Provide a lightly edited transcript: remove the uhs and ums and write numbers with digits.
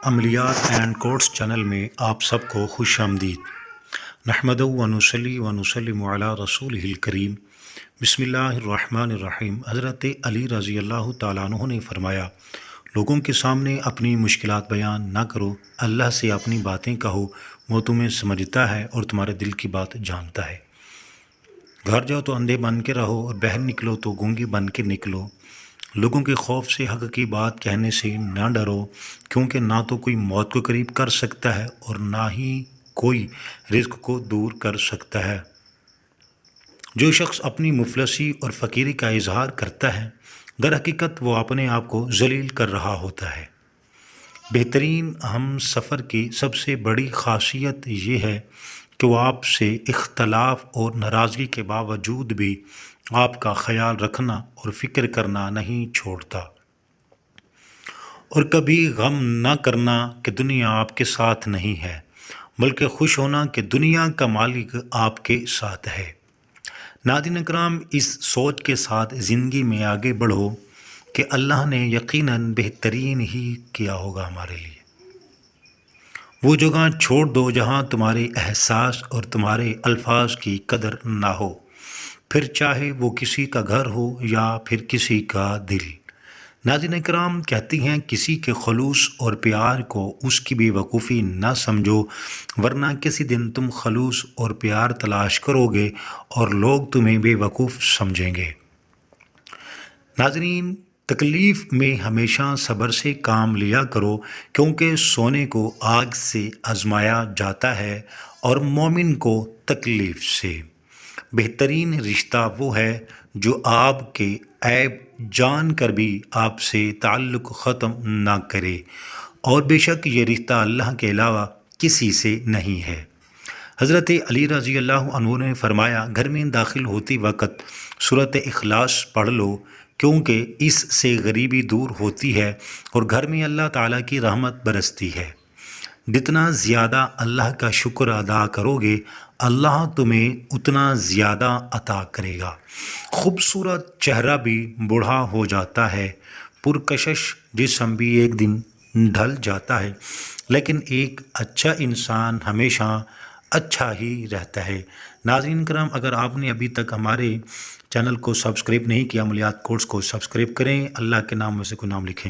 عملیات and course channel میں آپ سب کو خوش آمدید۔ نحمد و نصلی و نسلم علی رسول الکریم۔ بسم اللہ الرحمن الرحیم۔ حضرت علی رضی اللہ تعالیٰ عنہ نے فرمایا، لوگوں کے سامنے اپنی مشکلات بیان نہ کرو، اللہ سے اپنی باتیں کہو، وہ تمہیں سمجھتا ہے اور تمہارے دل کی بات جانتا ہے۔ گھر جاؤ تو اندھے بن کے رہو اور باہر نکلو تو گونگے بن کے نکلو۔ لوگوں کے خوف سے حق کی بات کہنے سے نہ ڈرو، کیونکہ نہ تو کوئی موت کو قریب کر سکتا ہے اور نہ ہی کوئی رزق کو دور کر سکتا ہے۔ جو شخص اپنی مفلسی اور فقیری کا اظہار کرتا ہے، در حقیقت وہ اپنے آپ کو ذلیل کر رہا ہوتا ہے۔ بہترین ہم سفر کی سب سے بڑی خاصیت یہ ہے کہ وہ آپ سے اختلاف اور ناراضگی کے باوجود بھی آپ کا خیال رکھنا اور فکر کرنا نہیں چھوڑتا، اور کبھی غم نہ کرنا کہ دنیا آپ کے ساتھ نہیں ہے، بلکہ خوش ہونا کہ دنیا کا مالک آپ کے ساتھ ہے۔ ناظرین اکرام، اس سوچ کے ساتھ زندگی میں آگے بڑھو کہ اللہ نے یقیناً بہترین ہی کیا ہوگا ہمارے لیے۔ وہ جگہ چھوڑ دو جہاں تمہارے احساس اور تمہارے الفاظ کی قدر نہ ہو، پھر چاہے وہ کسی کا گھر ہو یا پھر کسی کا دل۔ ناظرین اکرام، کہتی ہیں کسی کے خلوص اور پیار کو اس کی بے وقوفی نہ سمجھو، ورنہ کسی دن تم خلوص اور پیار تلاش کرو گے اور لوگ تمہیں بے وقوف سمجھیں گے۔ ناظرین، تکلیف میں ہمیشہ صبر سے کام لیا کرو، کیونکہ سونے کو آگ سے آزمایا جاتا ہے اور مومن کو تکلیف سے۔ بہترین رشتہ وہ ہے جو آپ کے عیب جان کر بھی آپ سے تعلق ختم نہ کرے، اور بے شک یہ رشتہ اللہ کے علاوہ کسی سے نہیں ہے۔ حضرت علی رضی اللہ عنہ نے فرمایا، گھر میں داخل ہوتی وقت سورۃ اخلاص پڑھ لو، کیونکہ اس سے غریبی دور ہوتی ہے اور گھر میں اللہ تعالیٰ کی رحمت برستی ہے۔ جتنا زیادہ اللہ کا شکر ادا کرو گے، اللہ تمہیں اتنا زیادہ عطا کرے گا۔ خوبصورت چہرہ بھی بوڑھا ہو جاتا ہے، پرکشش جسم بھی ایک دن ڈھل جاتا ہے، لیکن ایک اچھا انسان ہمیشہ اچھا ہی رہتا ہے۔ ناظرین کرام، اگر آپ نے ابھی تک ہمارے چینل کو سبسکرائب نہیں کیا، عملیات کورس کو سبسکرائب کریں، اللہ کے نام میں سے کوئی نام لکھیں۔